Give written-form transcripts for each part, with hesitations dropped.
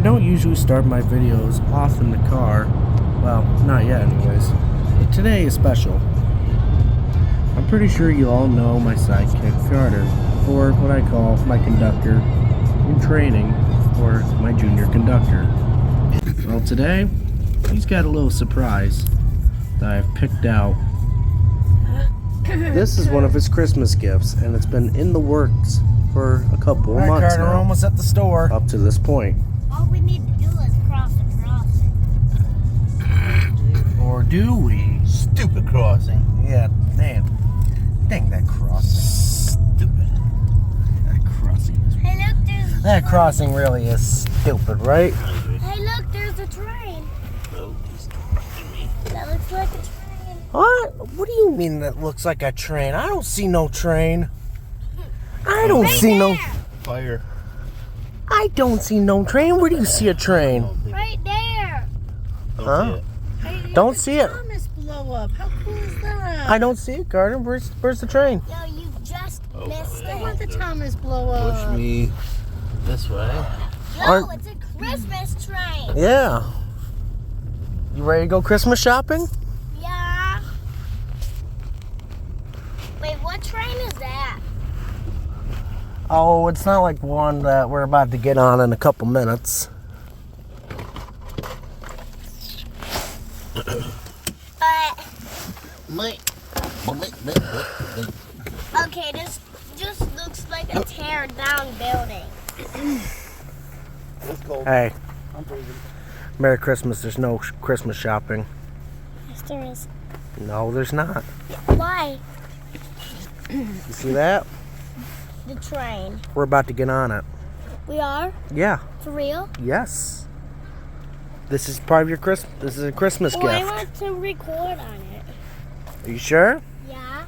don't usually start my videos off in the car. Well, not yet anyways. But today is special. I'm pretty sure you all know my sidekick, Carter, or what I call my conductor in training, or my junior conductor. Well, today, he's got a little surprise that I've picked out. This is one of his Christmas gifts, and it's been in the works for a couple of months Carter, now. we're almost at the store. Up to this point. All we need to do is cross the crossing. Or do we? Stupid crossing. Yeah, damn. Dang that crossing. Stupid. That crossing is... Hey, look, there's... That crossing really is stupid, right? Hey, look, there's a train. That looks like a train. What? What do you mean that looks like a train? I don't see no train. I don't see no... Fire. I don't see no train. Where do you see a train? Right there. Huh? Hey, Don't see it. Thomas blow up. How cool is that? I don't see it, Carter. Where's the train? Yo, you just missed I want it. the Thomas blow up. Push me this way. Yo, it's a Christmas train. Yeah. You ready to go Christmas shopping? Yeah. Wait, what train is that? Oh, it's not like one that we're about to get on in a couple minutes. Okay, this just looks like a tear down building. It's cold. Hey, I'm freezing. Merry Christmas. There's no Christmas shopping. Yes, there is. No, there's not. Why? You see that? The train. We're about to get on it. We are? Yeah. For real? Yes. This is part of your Christmas. This is a Christmas Oh, I gift. want to record on it. Are you sure? Yeah.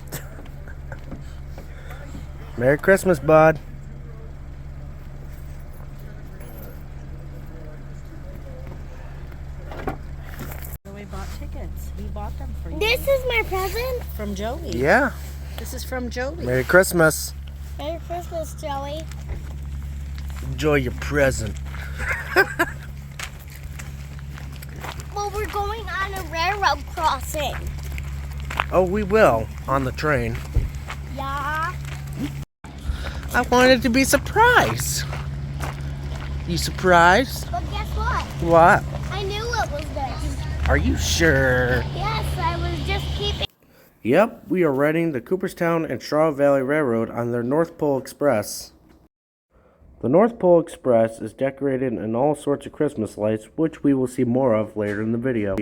Merry Christmas, bud. We bought tickets. He bought them for you. This is my present. From Joey. Yeah. This is from Joey. Merry Christmas. Merry Christmas, Joey. Enjoy your present. Well, we're going on a railroad crossing. Oh, we will on the train. Yeah. I wanted to be surprised. You surprised? But guess what? What? I knew it was this. Are you sure? Yes, I was just keeping. Yep, we are riding the Cooperstown and Straw Valley Railroad on their North Pole Express. The North Pole Express is decorated in all sorts of Christmas lights, which we will see more of later in the video.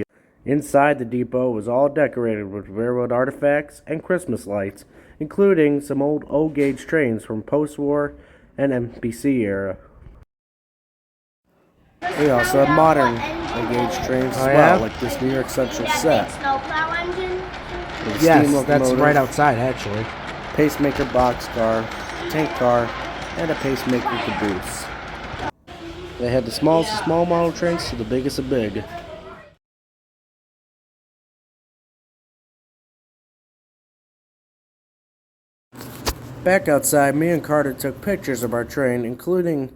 Inside the depot was all decorated with railroad artifacts and Christmas lights, including some old O-gauge trains from post-war and MPC era. We also have modern O-gauge trains as well, like this New York Central set. Snowplow engine. With steam locomotive, outside, actually. pacemaker boxcar, tank car, and a pacemaker caboose. They had the smallest of small model trains to the biggest of big. Back outside, me and Carter took pictures of our train, including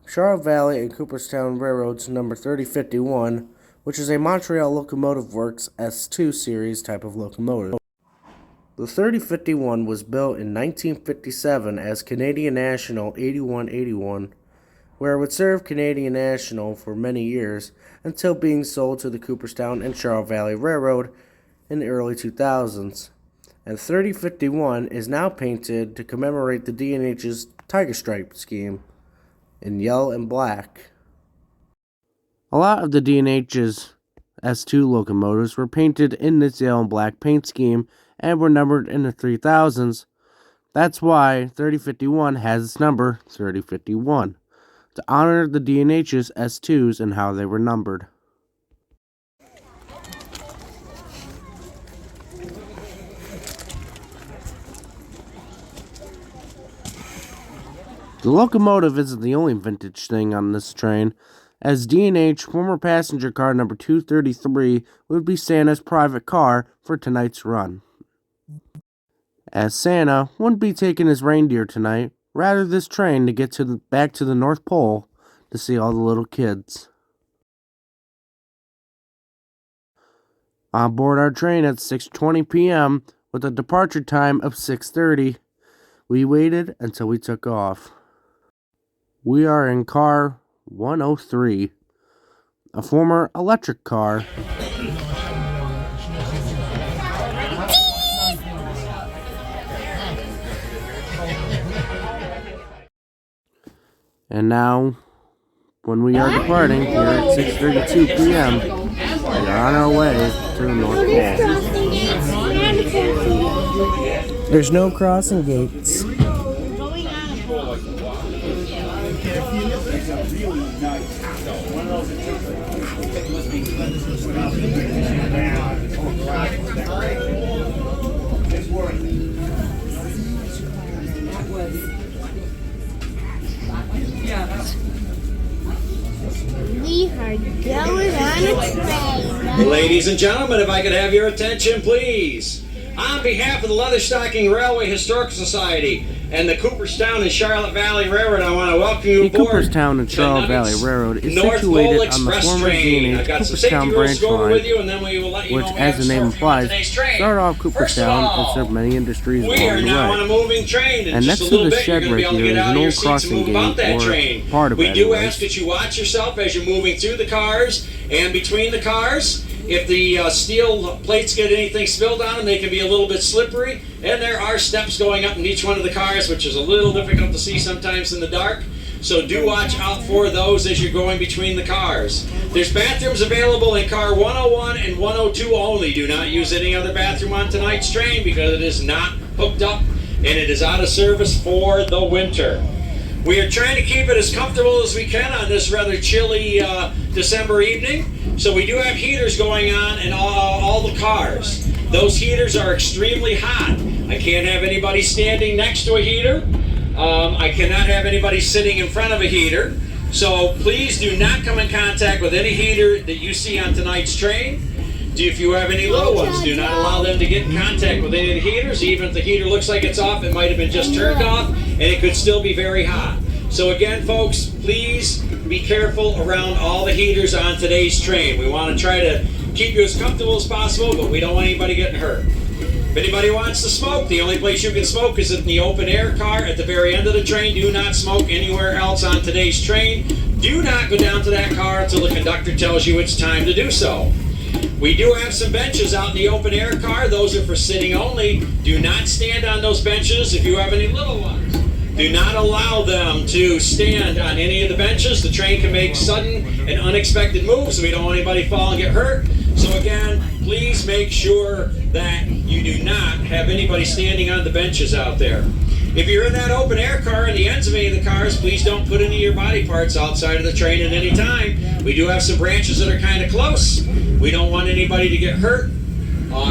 Charlotte Valley and Cooperstown Railroad's number 3051, which is a Montreal Locomotive Works S2 series type of locomotive. The 3051 was built in 1957 as Canadian National 8181, where it would serve Canadian National for many years until being sold to the Cooperstown and Charlotte Valley Railroad in the early 2000s. And 3051 is now painted to commemorate the D&H's Tiger Stripe scheme in yellow and black. A lot of the D&H's S2 locomotives were painted in this yellow and black paint scheme and were numbered in the 3000s. That's why 3051 has its number 3051, to honor the D&H's S2s and how they were numbered. The locomotive isn't the only vintage thing on this train, as D&H former passenger car number 233 would be Santa's private car for tonight's run. As Santa wouldn't be taking his reindeer tonight, rather this train to get back to the North Pole to see all the little kids. On board our train at 6:20 p.m. with a departure time of 6:30, we waited until we took off. We are in car 103, a former electric car. And now, when we are departing here at 6:32 p.m., we are on our way to the North Pole. There's no crossing gates. We are going on a train. Ladies and gentlemen, if I could have your attention, please. On behalf of the Leatherstocking Railway Historical Society and the Cooperstown and Charlotte Valley Railroad, I want to welcome you The aboard. Cooperstown and the Charlotte Nuggets Valley Railroad is North situated Pole on the Express former train. G&H I've got some Cooperstown safety rules branch to go over line, with you, and then we will let you which, know we as have the name a store for you on implies, today's train. started off First of Cooperstown and all, served many industries we are along the now on a way. moving train, And just next a to little the bit, you're shed going to be right able to here get is out an of your old seats and crossing move about gate, that or train. part of We it do anyways. ask that you watch yourself as you're moving through the cars and between the cars. If the steel plates get anything spilled on them, they can be a little bit slippery. And there are steps going up in each one of the cars, which is a little difficult to see sometimes in the dark. So do watch out for those as you're going between the cars. There's bathrooms available in car 101 and 102 only. Do not use any other bathroom on tonight's train because it is not hooked up and it is out of service for the winter. We are trying to keep it as comfortable as we can on this rather chilly December evening. So we do have heaters going on in all the cars. Those heaters are extremely hot. I can't have anybody standing next to a heater. I cannot have anybody sitting in front of a heater. So please do not come in contact with any heater that you see on tonight's train. If you have any little ones, do not allow them to get in contact with any of the heaters. Even if the heater looks like it's off, it might have been just turned off, and it could still be very hot. So again, folks, please be careful around all the heaters on today's train. We want to try to keep you as comfortable as possible, but we don't want anybody getting hurt. If anybody wants to smoke, the only place you can smoke is in the open air car at the very end of the train. Do not smoke anywhere else on today's train. Do not go down to that car until the conductor tells you it's time to do so. We do have some benches out in the open air car. Those are for sitting only. Do not stand on those benches if you have any little ones. Do not allow them to stand on any of the benches. The train can make sudden and unexpected moves, so we don't want anybody to fall and get hurt. So again, please make sure that you do not have anybody standing on the benches out there. If you're in that open air car in the ends of any of the cars, please don't put any of your body parts outside of the train at any time. We do have some branches that are kind of close. We don't want anybody to get hurt.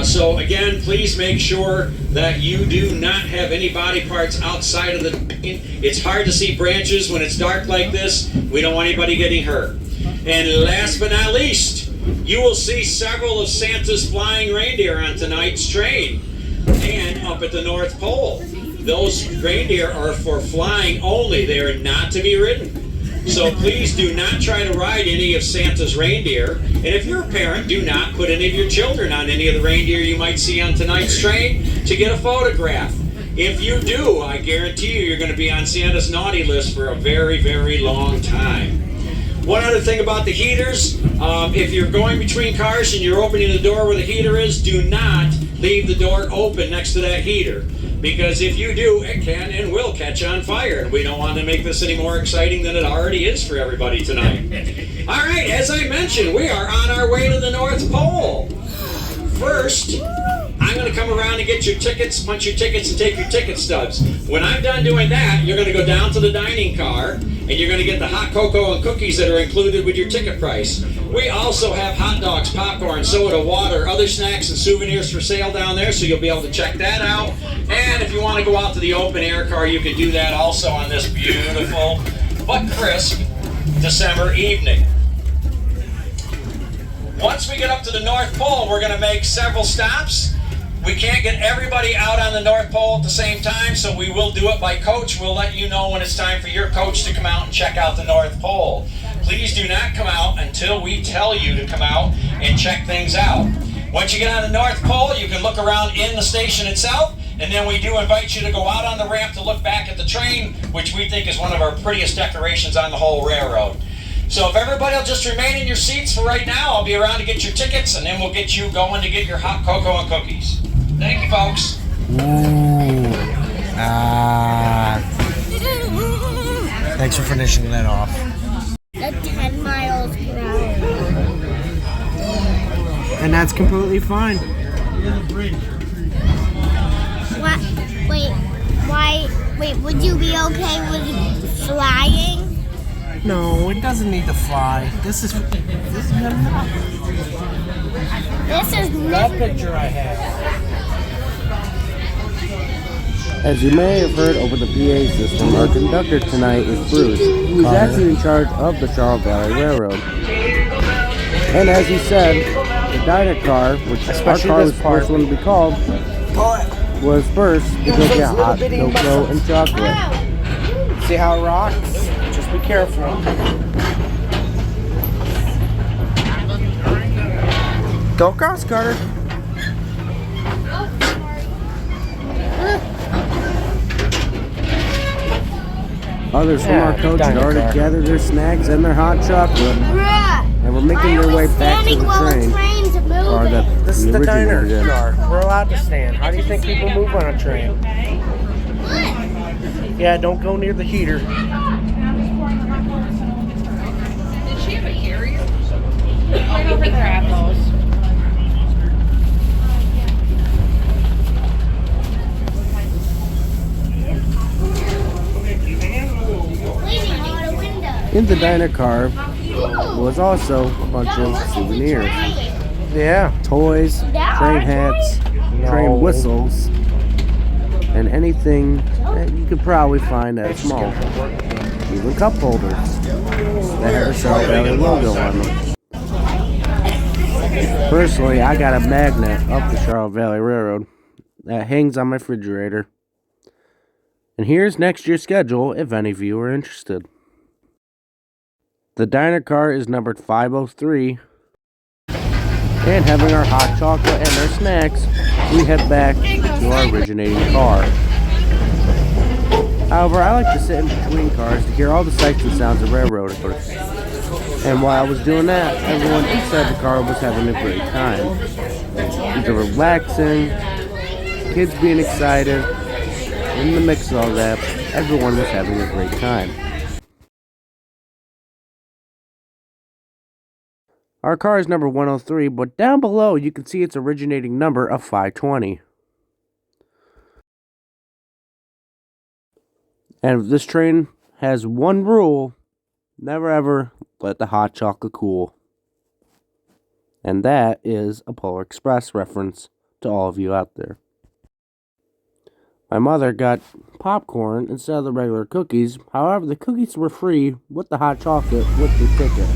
So again, please make sure that you do not have any body parts outside of the train. It's hard to see branches when it's dark like this. We don't want anybody getting hurt. And last but not least, you will see several of Santa's flying reindeer on tonight's train and up at the North Pole. Those reindeer are for flying only. They are not to be ridden. So please do not try to ride any of Santa's reindeer. And if you're a parent, do not put any of your children on any of the reindeer you might see on tonight's train to get a photograph. If you do, I guarantee you're going to be on Santa's naughty list for a very, very long time. One other thing about the heaters, if you're going between cars and you're opening the door where the heater is, do not leave the door open next to that heater. Because if you do, it can and will catch on fire. And we don't want to make this any more exciting than it already is for everybody tonight. All right, as I mentioned, we are on our way to the North Pole. First, I'm going to come around and get your tickets, punch your tickets, and take your ticket stubs. When I'm done doing that, you're going to go down to the dining car, and you're going to get the hot cocoa and cookies that are included with your ticket price. We also have hot dogs, popcorn, soda, water, other snacks, and souvenirs for sale down there, so you'll be able to check that out. And if you want to go out to the open air car, you can do that also on this beautiful but crisp December evening. Once we get up to the North Pole, we're going to make several stops. We can't get everybody out on the North Pole at the same time, so we will do it by coach. We'll let you know when it's time for your coach to come out and check out the North Pole. Please do not come out until we tell you to come out and check things out. Once you get on the North Pole, you can look around in the station itself, and then we do invite you to go out on the ramp to look back at the train, which we think is one of our prettiest decorations on the whole railroad. So if everybody will just remain in your seats for right now, I'll be around to get your tickets, and then we'll get you going to get your hot cocoa and cookies. Thank you, folks. Thanks for finishing that off. At 10 miles per hour. And that's completely fine. What? Wait, why? Wait, would you be okay with flying? No, it doesn't need to fly. This is good enough. This is That picture I have. As you may have heard over the PA system, our conductor tonight is Bruce, who is actually in charge of the Charles Valley Railroad. And as he said, the diner car, which our car was the first one to be called, was first to go get hot cocoa and chocolate. See how it rocks? Just be careful. Go across, Carter. Others from our coach had already gathered their snacks and their hot chocolate, and were making their way back to the train. Or This is the diner originated in. car. We're allowed to stand. How do you think people move on a train? Yeah, don't go near the heater. Did she have a carrier? Right over there at those. In the diner car was also a bunch of souvenirs. Yeah. Toys, train hats, train whistles, and anything that you could probably find at a mall. Even cup holders that had a Charles Valley logo on them. Personally, I got a magnet of the Charles Valley Railroad that hangs on my refrigerator. And here's next year's schedule if any of you are interested. The diner car is numbered 503. And having our hot chocolate and our snacks, we head back to our originating car. However, I like to sit in between cars to hear all the sights and sounds of railroad. And while I was doing that, everyone inside the car was having a great time. Either relaxing, kids being excited, in the mix of all that, everyone was having a great time. Our car is number 103, but down below you can see its originating number of 520. And this train has one rule: never ever let the hot chocolate cool. And that is a Polar Express reference to all of you out there. My mother got popcorn instead of the regular cookies. However, the cookies were free with the hot chocolate with the ticket.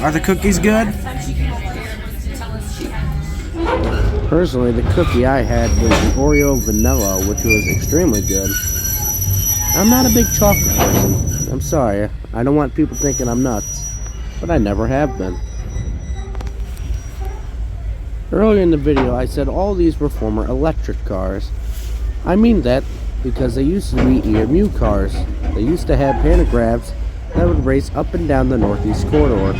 Are the cookies good? Personally, the cookie I had was the Oreo vanilla, which was extremely good. I'm not a big chocolate person. I'm sorry. I don't want people thinking I'm nuts, but I never have been. Earlier in the video, I said all these were former electric cars. I mean that because they used to be EMU cars. They used to have pantographs that would race up and down the Northeast Corridor.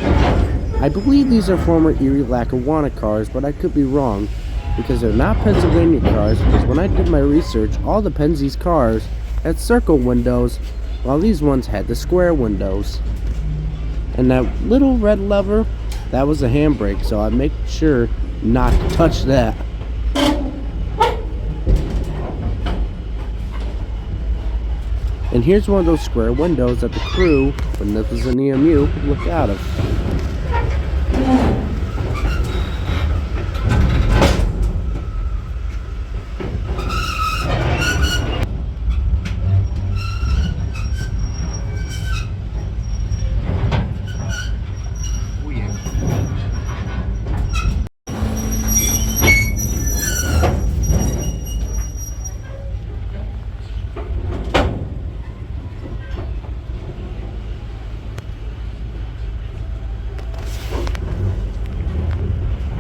I believe these are former Erie Lackawanna cars, but I could be wrong because they're not Pennsylvania cars, because when I did my research, all the Penzies cars had circle windows, while these ones had the square windows. And that little red lever, that was a handbrake, so I make sure not to touch that. And here's one of those square windows that the crew, when this was an EMU, would look out of.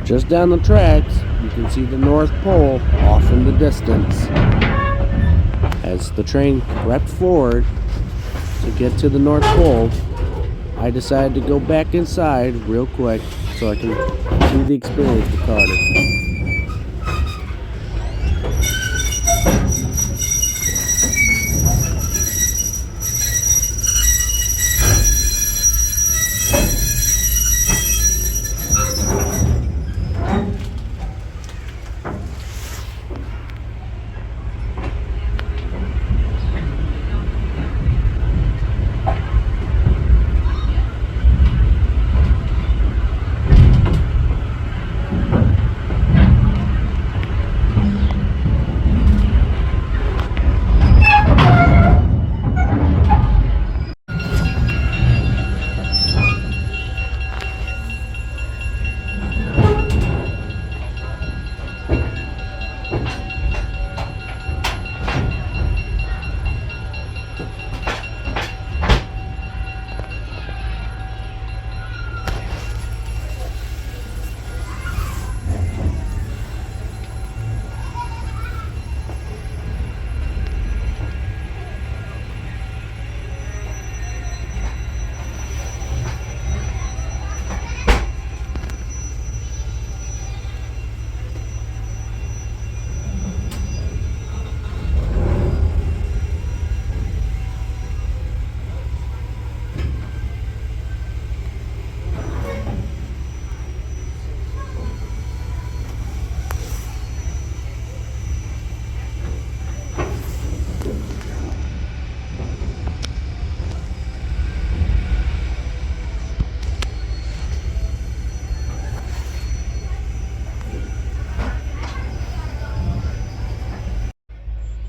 Just down the tracks, you can see the North Pole off in the distance. As the train crept forward to get to the North Pole, I decided to go back inside real quick so I can see the experience with Carter.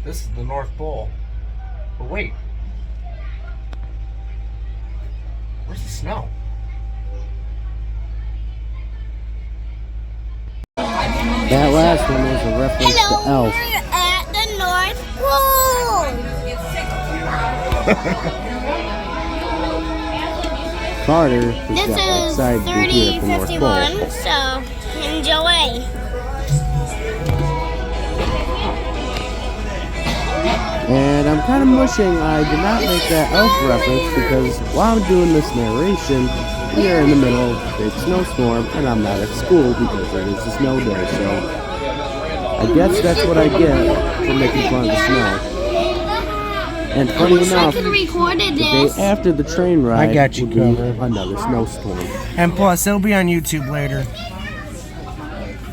This is the North Pole. But wait. Where's the snow? That last one was a reference Hello, to Elf. we're at the North Pole. Carter is This got is excited to be here for North 3051, Pole. so enjoy. And I'm kind of wishing I did not make that Elf reference, because while I'm doing this narration, we are in the middle of a big snowstorm and I'm not at school because it is a snow day, so I guess that's what I get for making fun of the snow. And funny enough, I could have recorded the day this. after the train ride I got you will be covered. another snowstorm. And plus, it'll be on YouTube later.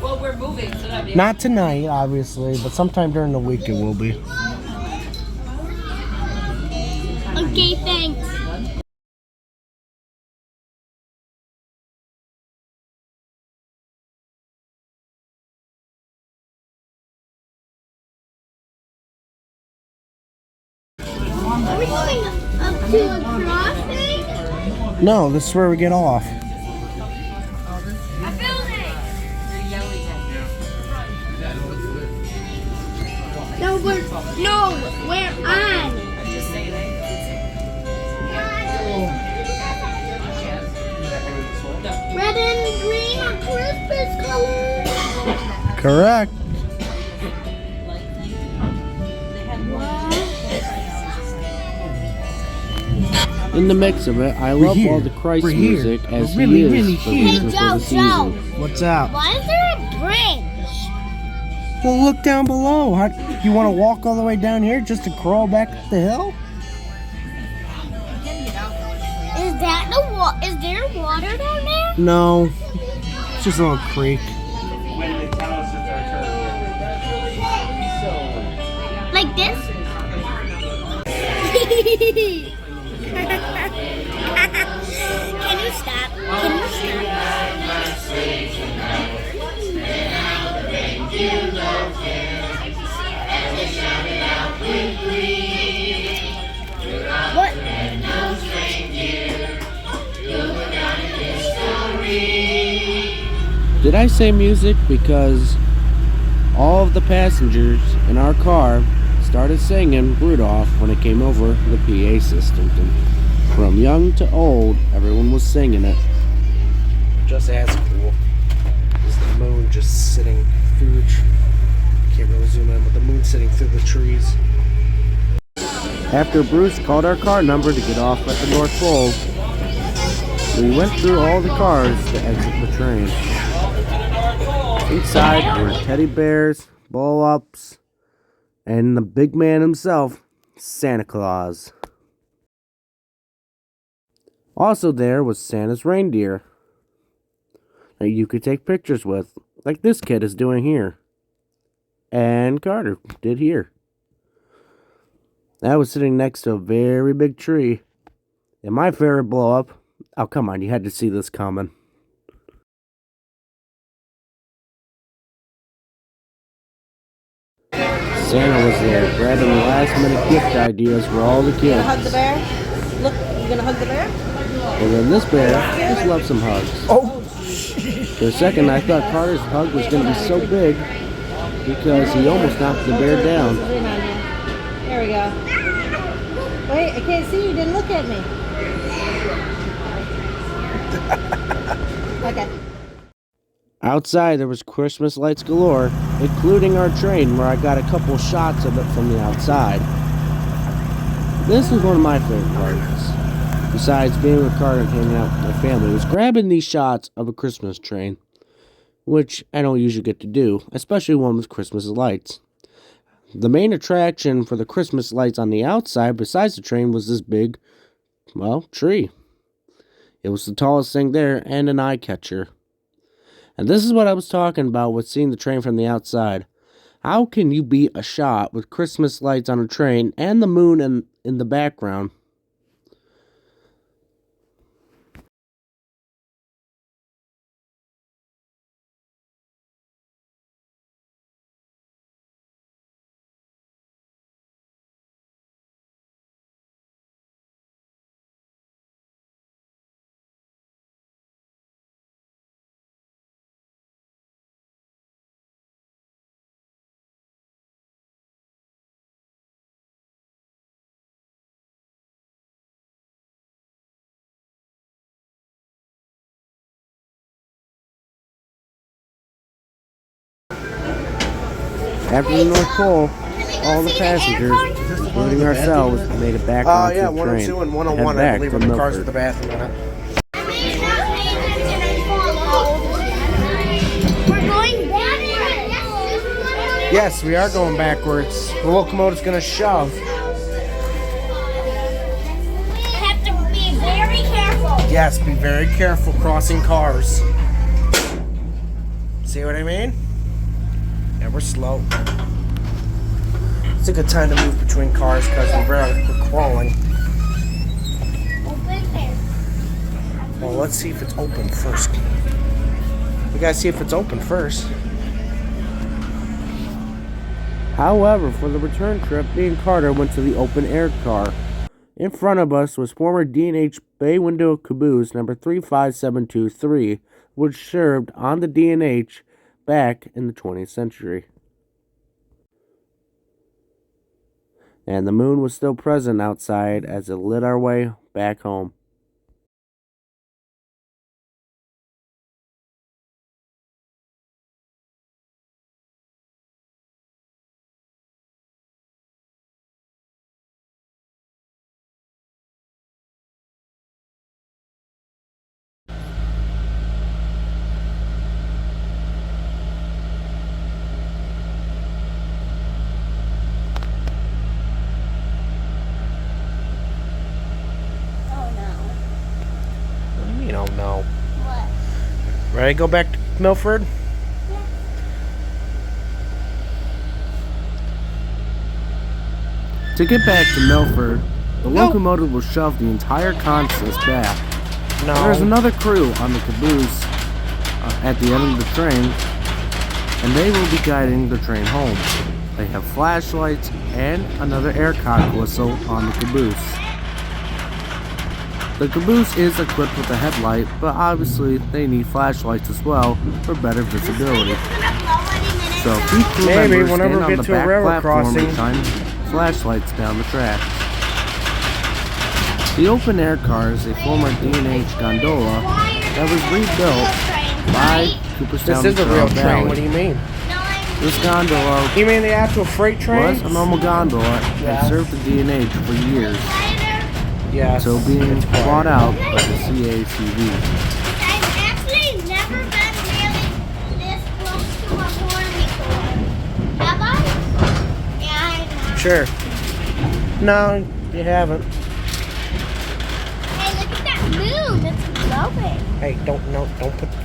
Well, we're moving, so that'd be. Not tonight, obviously, but sometime during the week it will be. Okay, thanks. Are we going up to a crossing? No, this is where we get off. We're on. Red and green are Christmas colors. Correct. In the mix of it, I love all the Christ music as he is the reason for the season. What's up? Why is there a bridge? Well, look down below. You want to walk all the way down here just to crawl back up the hill? Is there water down there? No, it's just a little creek. Like this? Can you stop? What? Did I say music? Because all of the passengers in our car started singing Rudolph when it came over the PA system. And from young to old, everyone was singing it. Just as cool is the moon just sitting through the can't really zoom in, but the moon sitting through the trees. After Bruce called our car number to get off at the North Pole, we went through all the cars to exit the train. Inside were teddy bears, blow-ups, and the big man himself, Santa Claus. Also there was Santa's reindeer that you could take pictures with, like this kid is doing here. And Carter did here. I was sitting next to a very big tree. And my favorite blow-up, oh come on, you had to see this coming. Santa was there, grabbing the last-minute gift ideas for all the kids. Hug the bear? Look, you gonna hug the bear? And then this bear just loved some hugs. Oh, For a second, I thought Carter's hug was going to be so big because he almost knocked the bear down. There we go. Wait, I can't see you. Didn't look at me. Okay. Outside, there was Christmas lights galore, including our train, where I got a couple shots of it from the outside. This was one of my favorite parts. Besides being with Carter and hanging out with my family, was grabbing these shots of a Christmas train, which I don't usually get to do, especially one with Christmas lights. The main attraction for the Christmas lights on the outside, besides the train, was this big, well, tree. It was the tallest thing there and an eye catcher. And this is what I was talking about with seeing the train from the outside. How can you beat a shot with Christmas lights on a train and the moon in the background? After the North Pole, all the passengers, including ourselves, made it back onto the train. 102 and 101, and I head believe, back are to the cars with Milford. the bathroom in it. We're going backwards. Yes, we are going backwards. The locomotive's gonna shove. We have to be very careful. Yes, be very careful crossing cars. See what I mean? And we're slow. It's a good time to move between cars because we're crawling. Open there. Well, let's see if it's open first. We gotta see if it's open first. However, for the return trip, me and Carter went to the open air car. In front of us was former D&H Bay Window Caboose number 35723, which served on the D&H back in the 20th century. and the moon was still present outside as it lit our way back home. Oh no. What do you mean, oh no? What? Ready to go back to Milford? To get back to Milford, the locomotive will shove the entire consist back. There's another crew on the caboose at the end of the train, and they will be guiding the train home. They have flashlights and another aircock whistle on the caboose. The caboose is equipped with a headlight, but obviously they need flashlights as well for better visibility. So if each crew member stand on the back platform and shine flashlights down the tracks. The open air car is a former D&H gondola that was rebuilt by Cooperstown. This is a real train. What do you mean? This gondola You mean the actual freight train? was a normal gondola that served the D&H for years, Yeah. so being bought out by the CACV. I've actually never been really this close to a horn before. Have I? Yeah, I know. Sure. No, you haven't. Hey, look at that moon. It's glowing. Hey,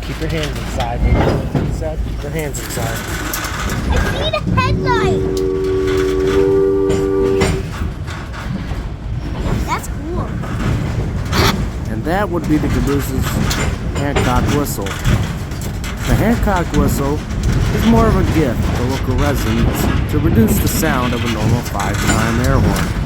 keep your hands inside. Keep your hands inside. I see the headlight. That's cool. And that would be the caboose's Hancock whistle. The Hancock whistle is more of a gift to local residents to reduce the sound of a normal 5-time air horn.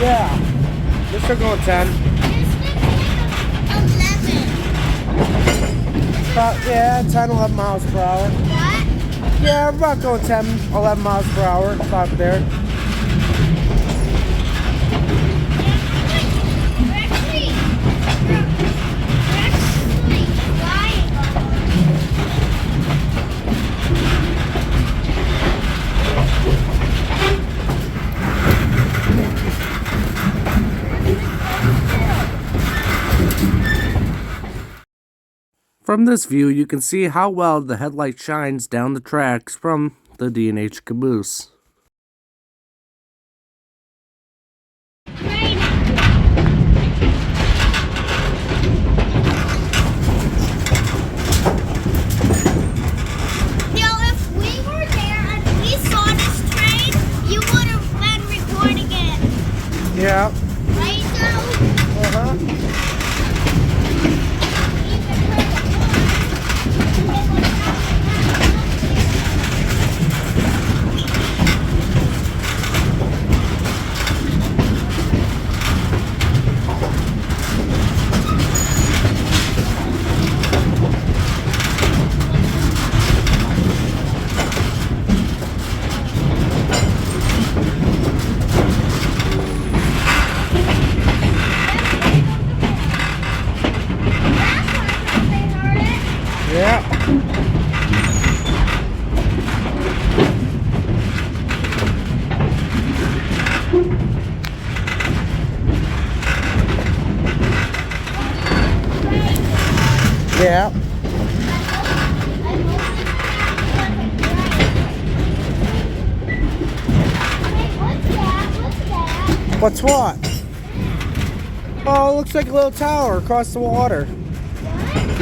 Yeah. You're still going 10. Yeah, 10, 11 miles per hour. What? Yeah, we're about going 10, 11 miles per hour. About there. We're actually flying. From this view, you can see how well the headlight shines down the tracks from the D&H caboose. If we were there and we saw this train, you would have been recording it. Yeah. Right, Joe? Uh-huh. Yeah. What's what? Oh, it looks like a little tower across the water. What?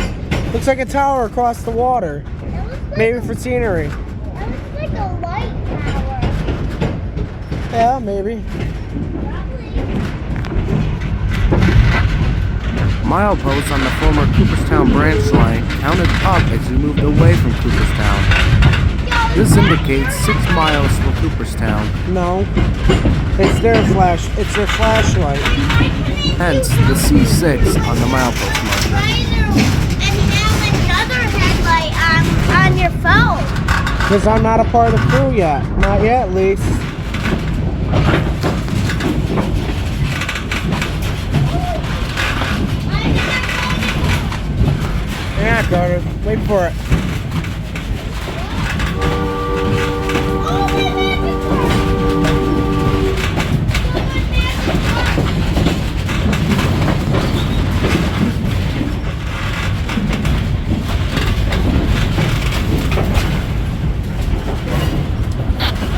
Looks like a tower across the water. That looks like Maybe for scenery. That looks like a light tower. Yeah, maybe. Probably. Mileposts on the former Cooperstown branch line counted up as you moved away from Cooperstown. This indicates 6 miles from Cooperstown. No, it's their flashlight. Hence the C6 on the milepost marker. And have another headlight on your phone. Because I'm not a part of the crew yet. Not yet, at least. Yeah, Carter. Wait for it.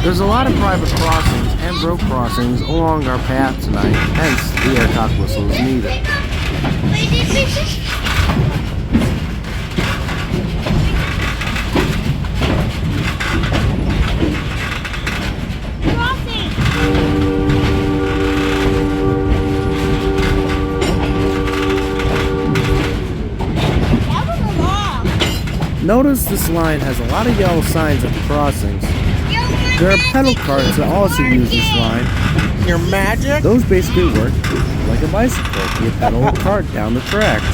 There's a lot of private crossings and road crossings along our path tonight, hence the air talk whistle is needed. Wait, did we just... Crossing. That was long. Notice this line has a lot of yellow signs at the crossings. There are pedal carts that also use this line. Your magic? Those basically work like a bicycle. You pedal a cart down the tracks.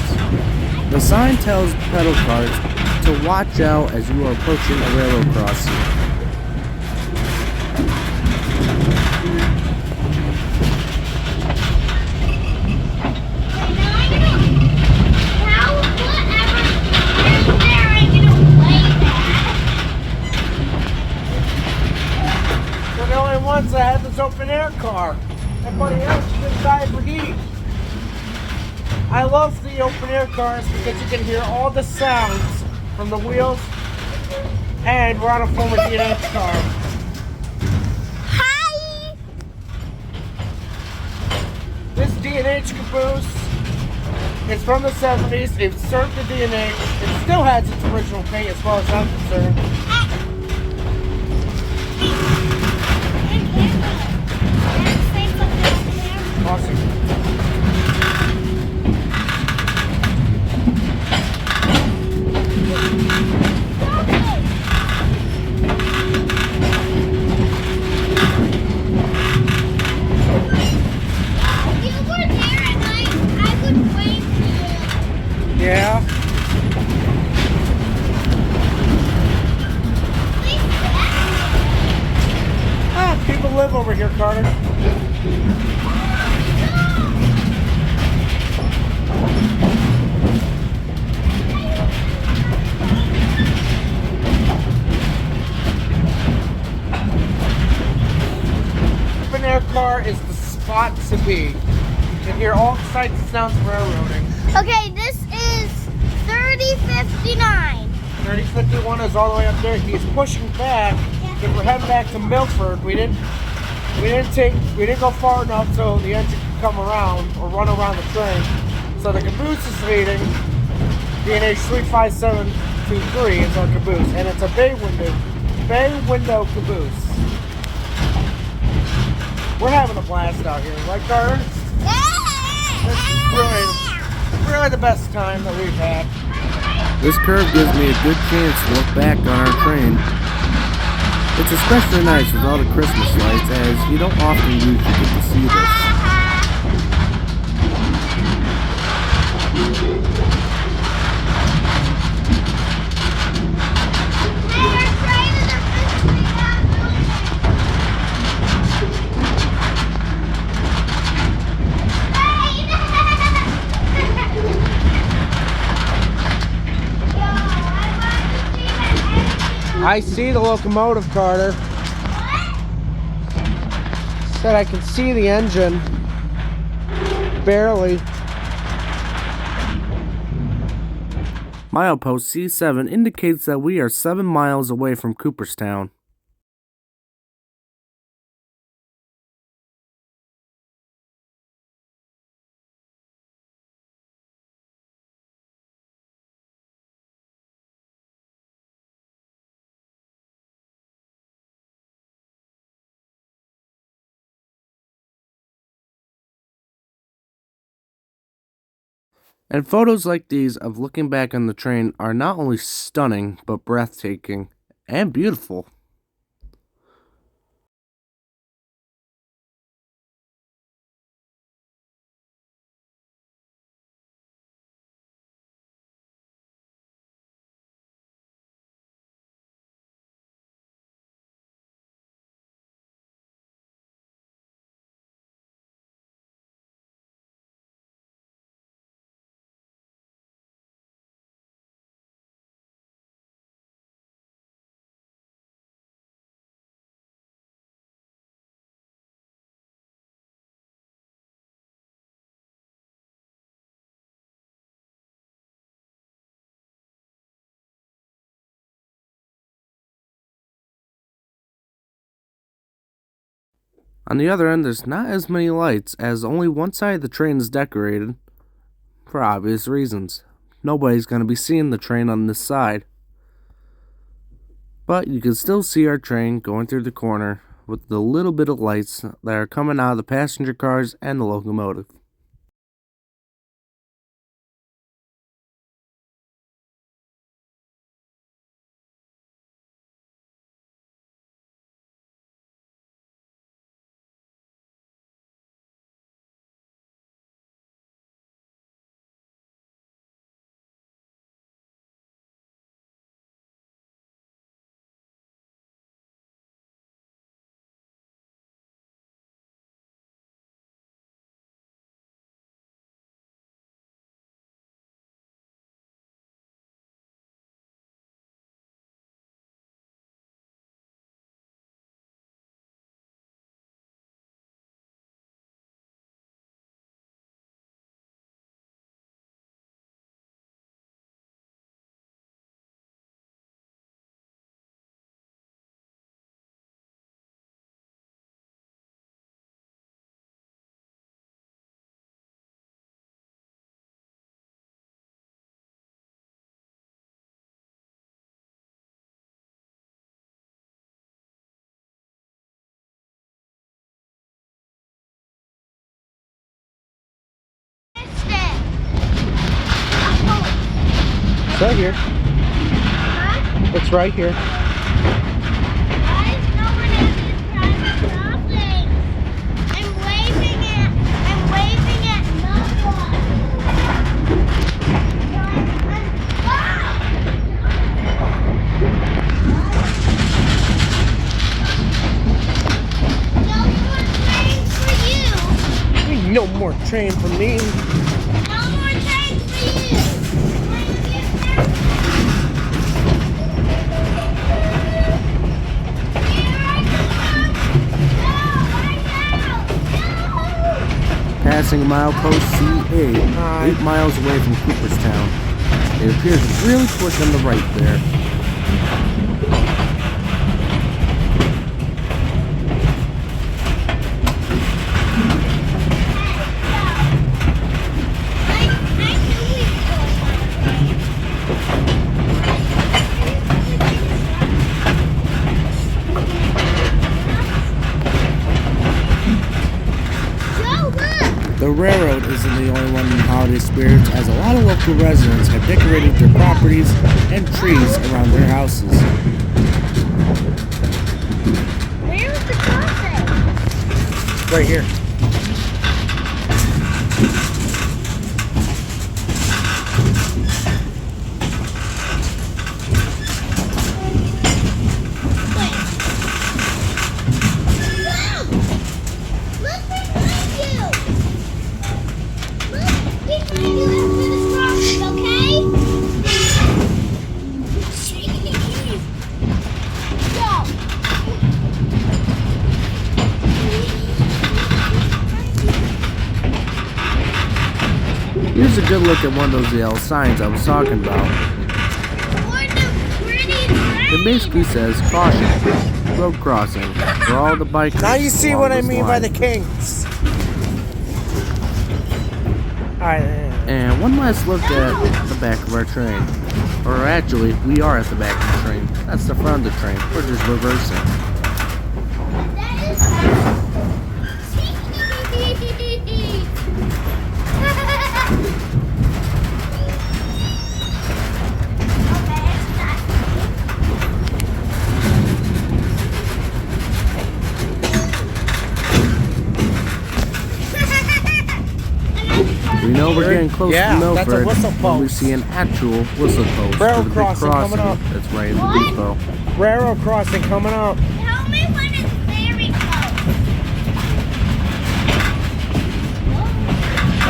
The sign tells pedal carts to watch out as you are approaching a railroad crossing. We're the only ones that have this open air car. Everybody else is inside for heat. I love the open air cars because you can hear all the sounds from the wheels. And we're on a former D&H car. Hi. This D&H caboose is from the 70s. It served the D&H. It still has its original paint as far as I'm concerned. Awesome. Yeah. Ah, people live over here, Carter. Open air car is the spot to be. You can hear all sights and sounds of railroading. Okay, this is 3059. 3051 is all the way up there. He's pushing back because we're heading back to Milford. We didn't go far enough so the engine could come around or run around the train. So the caboose is leading. D&H 35723 is our caboose, and it's a bay window caboose. We're having a blast out here, right, Carter? This is really the best time that we've had. This curve gives me a good chance to look back on our train. It's especially nice with all the Christmas lights, as you don't often usually get to see this. I see the locomotive, Carter. Said I can see the engine. Barely. Milepost C7 indicates that we are 7 miles away from Cooperstown. And photos like these of looking back on the train are not only stunning, but breathtaking and beautiful. On the other end, there's not as many lights, as only one side of the train is decorated, for obvious reasons. Nobody's going to be seeing the train on this side. But you can still see our train going through the corner with the little bit of lights that are coming out of the passenger cars and the locomotive. It's right here. It's right here. Why is no one at this private crossing? I'm waving at no one. No more train for you. No more train for me. No more train for you. Passing milepost C8, 8 miles away from Cooperstown. It appears really quick on the right there. The railroad isn't the only one in holiday spirits, as a lot of local residents have decorated their properties and trees around their houses. Where is the crossing? Right here. Here's a good look at one of those yellow signs I was talking about. It basically says, "Caution, road crossing," for all the bikers. Now you see along what I this mean line. by the Kings. Alright. And one last look at the back of our train. Or actually, we are at the back of the train. That's the front of the train. We're just reversing. know we're getting close Yeah, to Milford that's a whistle when we post. see an actual whistle post Railroad for the big crossing coming up. that's right in the What? depot. Railroad crossing coming up. Tell me when it's very close.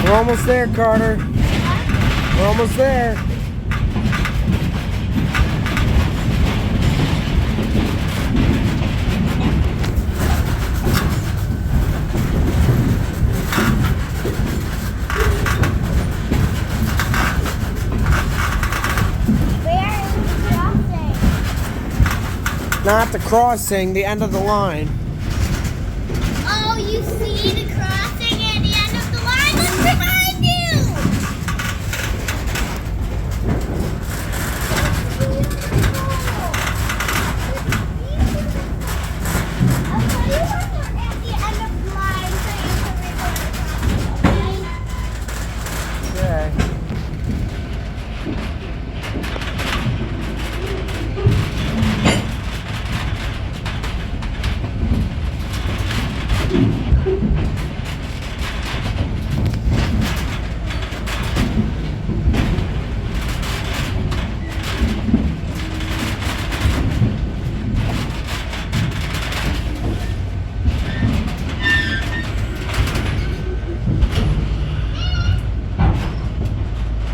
We're almost there, Carter. We're almost there. Where is the crossing? Not the crossing, the end of the line. Oh, you see the crossing at the end of the line? It's behind you! I'll tell you when you're at the end of the line so you can record the crossing, okay? Okay.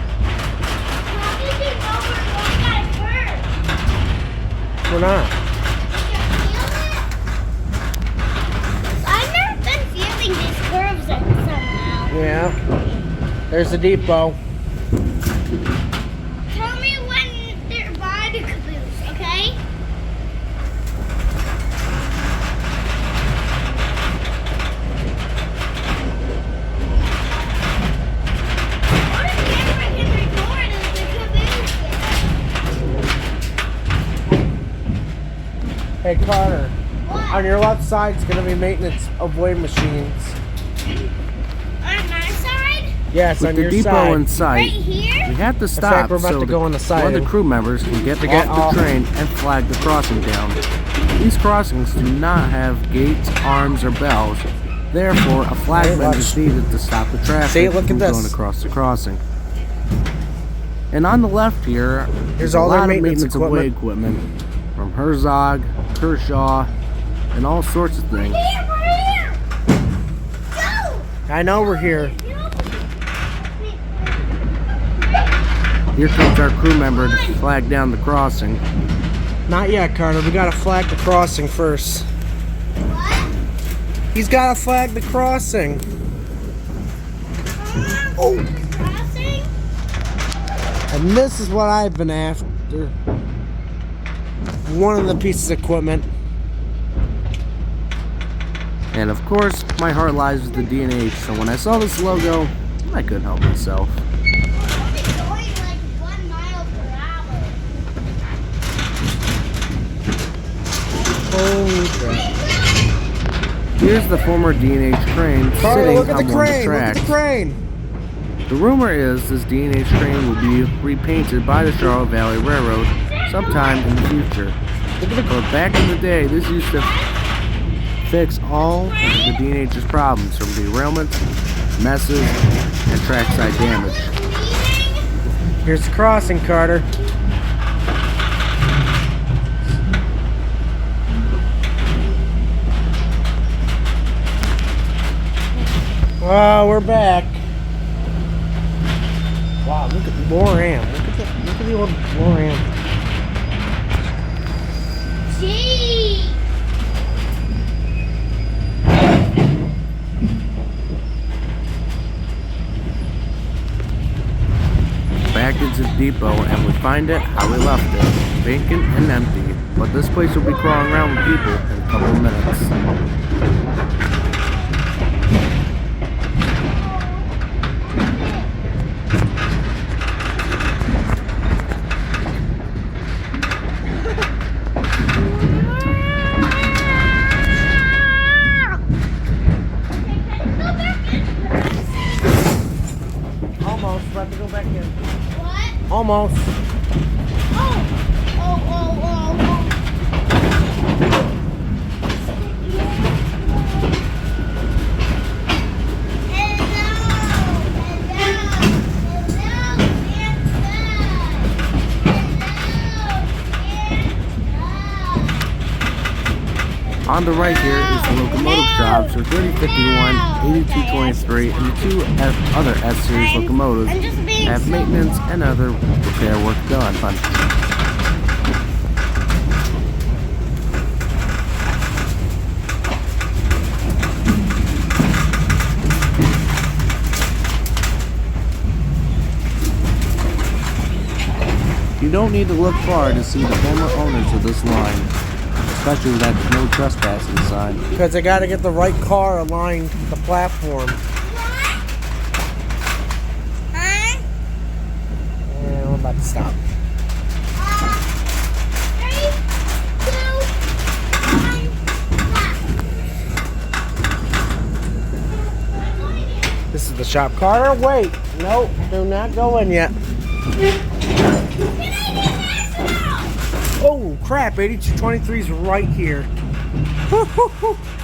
How did you know we're going at first? We're not. I've never been feeling these curves somehow. Yeah. There's the depot. Tell me when they're by the caboose, okay? What if camera can record is the caboose? Hey, Carter. What? On your left side is going to be maintenance of weigh machines. On my side? Yes, With on the your depot side. in Right sight, here? we have to like stop we're about so to go on the one of the siding. crew members can get get off off. the train and flag the crossing down. These crossings do not have gates, arms, or bells. Therefore, a flagman watch. is needed to stop the traffic See, look at from this. going across the crossing. And on the left here, Here's a all their lot of maintenance maintenance of way equipment from Herzog, Kershaw, and all sorts of things. Here, we're here! Go! I know we're here. Here comes our crew member to flag down the crossing. Not yet, Carter. We got to flag the crossing first. What? He's got to flag the crossing. Oh. Crossing? And this is what I've been after. One of the pieces of equipment. And of course, my heart lies with the D&H, so when I saw this logo, I couldn't help myself. We're only going like 1 mile per hour. Holy crap. Here's the former D&H crane Carter, sitting look at on the one of the crane. Look at tracks. the crane. The rumor is this D&H crane will be repainted by the Charlotte Valley Railroad sometime in the future. But back in the day, this used to fix all the D&H's problems from derailments, messes, and trackside damage. Here's the crossing, Carter. Oh, we're back. Wow, look at Loram. Look at the old Loram. Gee! Back into the depot, and we find it how we left it, vacant and empty. But this place will be crawling around with people in a couple of minutes. Almost. About to go back in. What? Almost. Hello! On the right here is the locomotive shops for 3051, 8223, and the two other S-Series locomotives I'm just being have so maintenance and other repair work done. You don't need to look far to see the former owners of this line, especially with that no trespassing sign. Because they got to get the right car aligned to the platform. Huh? And we're about to stop. 3, 2, 1, stop. This is the shop. Carter, wait. Nope, do not go in yet. Oh, crap. 8223 is right here.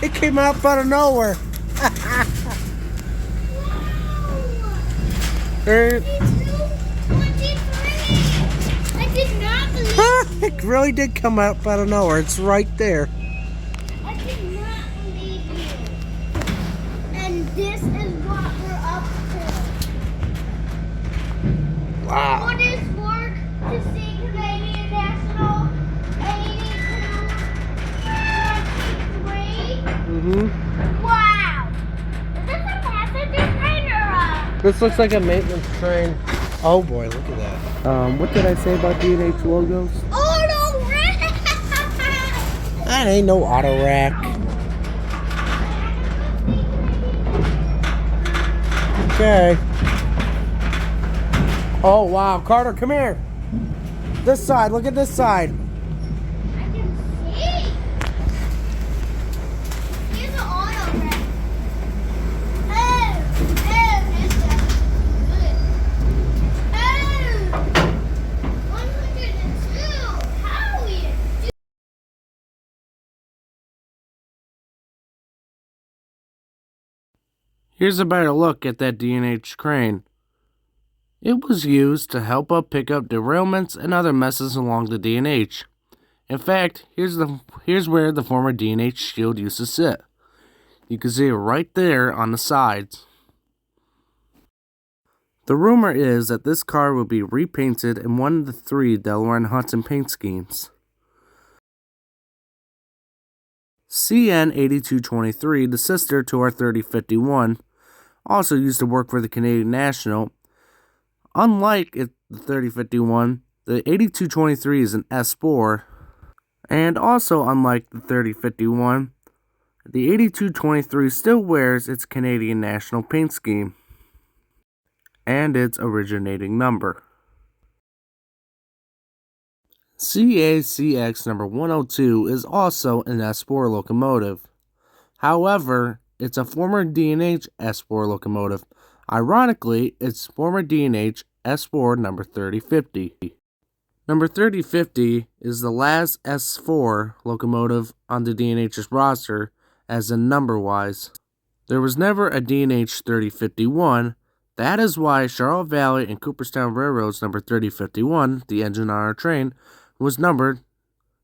It came out out of nowhere. Er, 23. I did not believe It really did come out of nowhere. It's right there. I did not believe you. And this is what we're up to. Wow. What is work to see Canadian National 8223? Mm-hmm. Wow. Is this a passenger train or a... This looks like a maintenance train. Oh boy, look at that. What did I say about D&H logos? Auto rack! That ain't no auto rack. Okay. Oh wow, Carter, come here. This side, look at this side. I can see. Here's an auto rack. Oh, this is good. Oh, 102. How you do? Here's a better look at that D&H crane. It was used to help pick up derailments and other messes along the D&H. In fact, here's where the former D&H shield used to sit. You can see it right there on the sides. The rumor is that this car will be repainted in one of the 3 Delaware and Hudson paint schemes. CN8223, the sister to our 3051, also used to work for the Canadian National. Unlike the 3051, the 8223 is an S4, and also unlike the 3051, the 8223 still wears its Canadian National paint scheme and its originating number. CACX number 102 is also an S4 locomotive. However, it's a former D&H S4 locomotive. Ironically, it's former D&H S4 number 3050. Number 3050 is the last S4 locomotive on the D&H's roster, as in number-wise. There was never a D&H 3051. That is why Charlotte Valley and Cooperstown Railroad's number 3051, the engine on our train, was numbered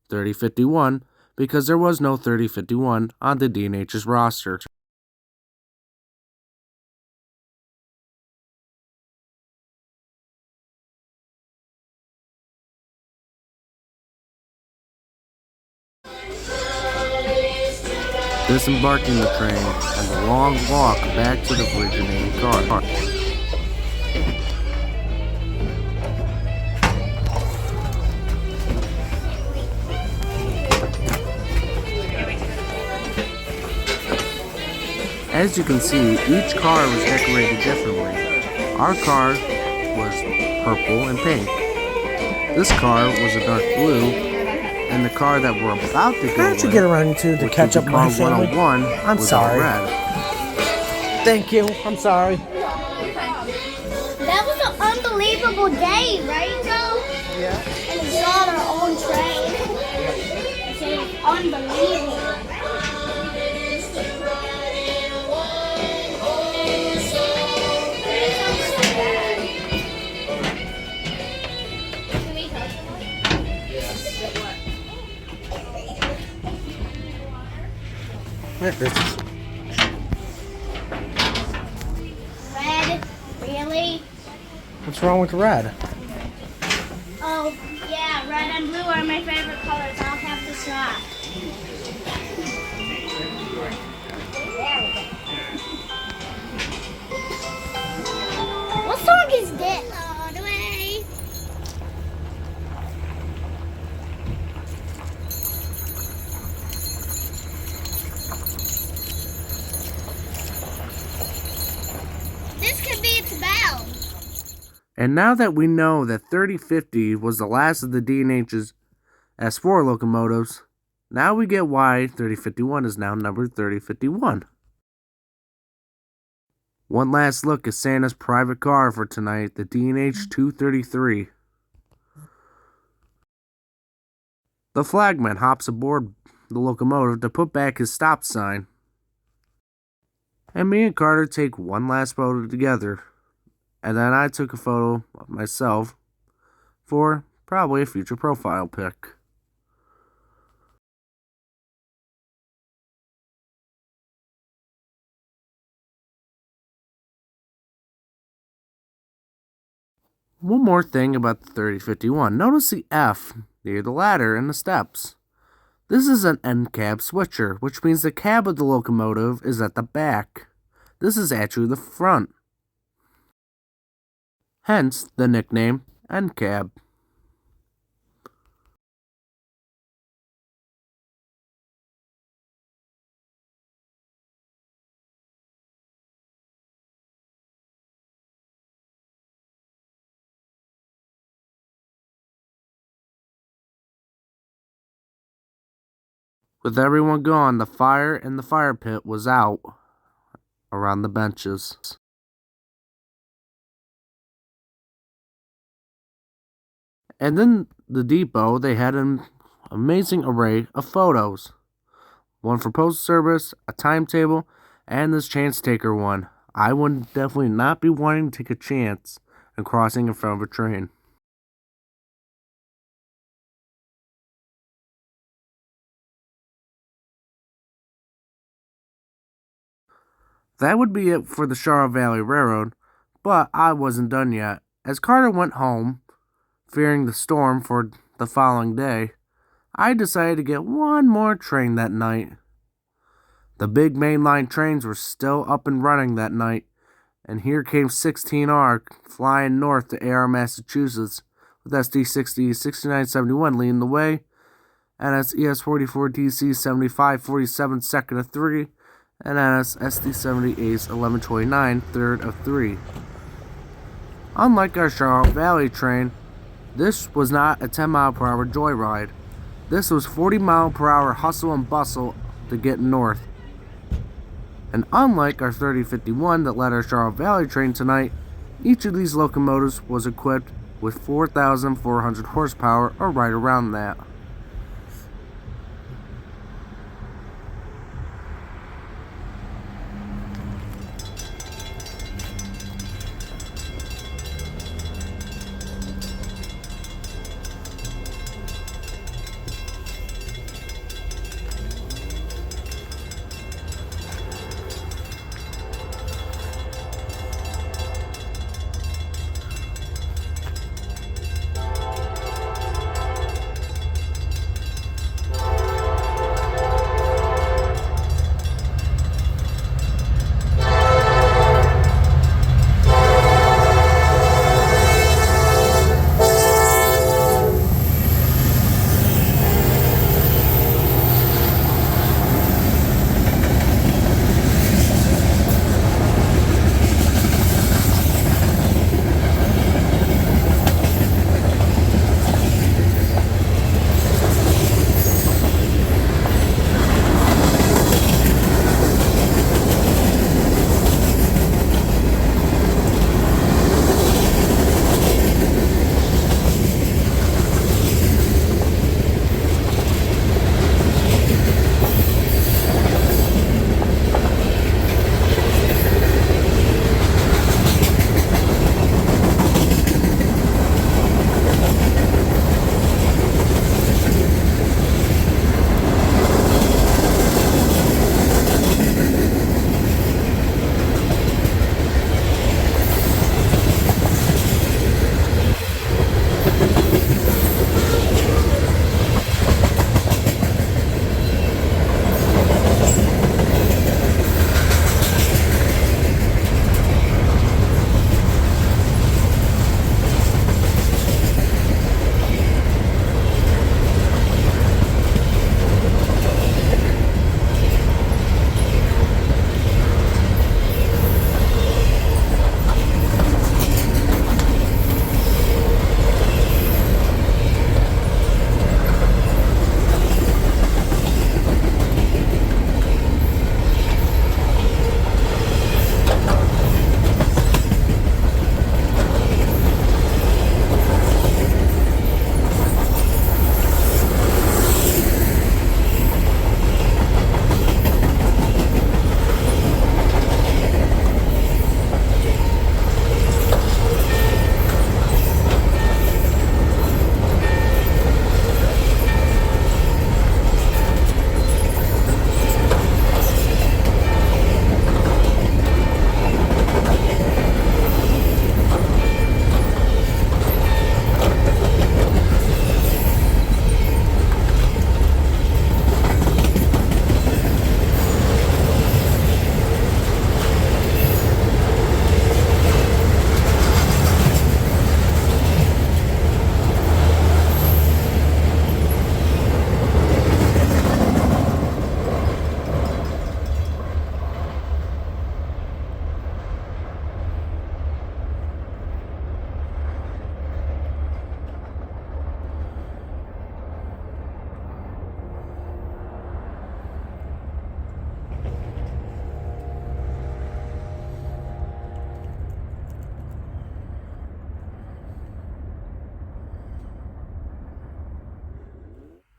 3051 because there was no 3051 on the D&H's roster. Disembarking the train and the long walk back to the originating car. As you can see, each car was decorated differently. Our car was purple and pink. This car was a dark blue, and the car that we're about to go How did you get around to catch up my family? 101 I'm was sorry. all red. Thank you. I'm sorry. That was an unbelievable day, right, Joe? Yeah. And we saw our own train. It was unbelievable. Red, really? What's wrong with red? Oh, yeah, red and blue are my favorite colors. I'll have this rock. What song is this? All the way. This could be its bell. And now that we know that 3050 was the last of the D&H's S4 locomotives, now we get why 3051 is now numbered 3051. One last look at Santa's private car for tonight, the D&H 233. The flagman hops aboard the locomotive to put back his stop sign. And me and Carter take one last photo together. And then I took a photo of myself for probably a future profile pic. One more thing about the 3051. Notice the F near the ladder and the steps. This is an end cab switcher, which means the cab of the locomotive is at the back. This is actually the front. Hence the nickname end cab. With everyone gone, the fire in the fire pit was out around the benches. And in the depot, they had an amazing array of photos. One for postal service, a timetable, and this chance taker one. I would definitely not be wanting to take a chance in crossing in front of a train. That would be it for the Charlotte Valley Railroad, but I wasn't done yet. As Carter went home, fearing the storm for the following day, I decided to get one more train that night. The big mainline trains were still up and running that night, and here came 16R flying north to AR, Massachusetts, with SD60 6971 leading the way, NS ES44 DC 7547 second of 3, and NS SD70 Ace 1129 third of 3. Unlike our Charlotte Valley train, this was not a 10-mile-per-hour joyride. This was 40-mile-per-hour hustle and bustle to get north. And unlike our 3051 that led our Charlotte Valley train tonight, each of these locomotives was equipped with 4,400 horsepower or right around that.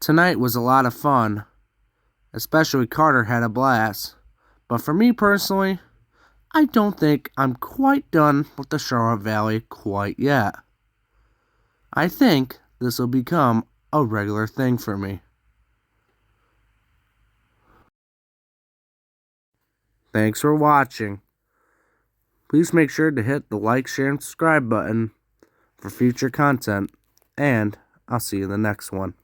Tonight was a lot of fun, especially Carter had a blast. But for me personally, I don't think I'm quite done with the Charlotte Valley quite yet. I think this will become a regular thing for me. Thanks for watching. Please make sure to hit the like, share, and subscribe button for future content, and I'll see you in the next one.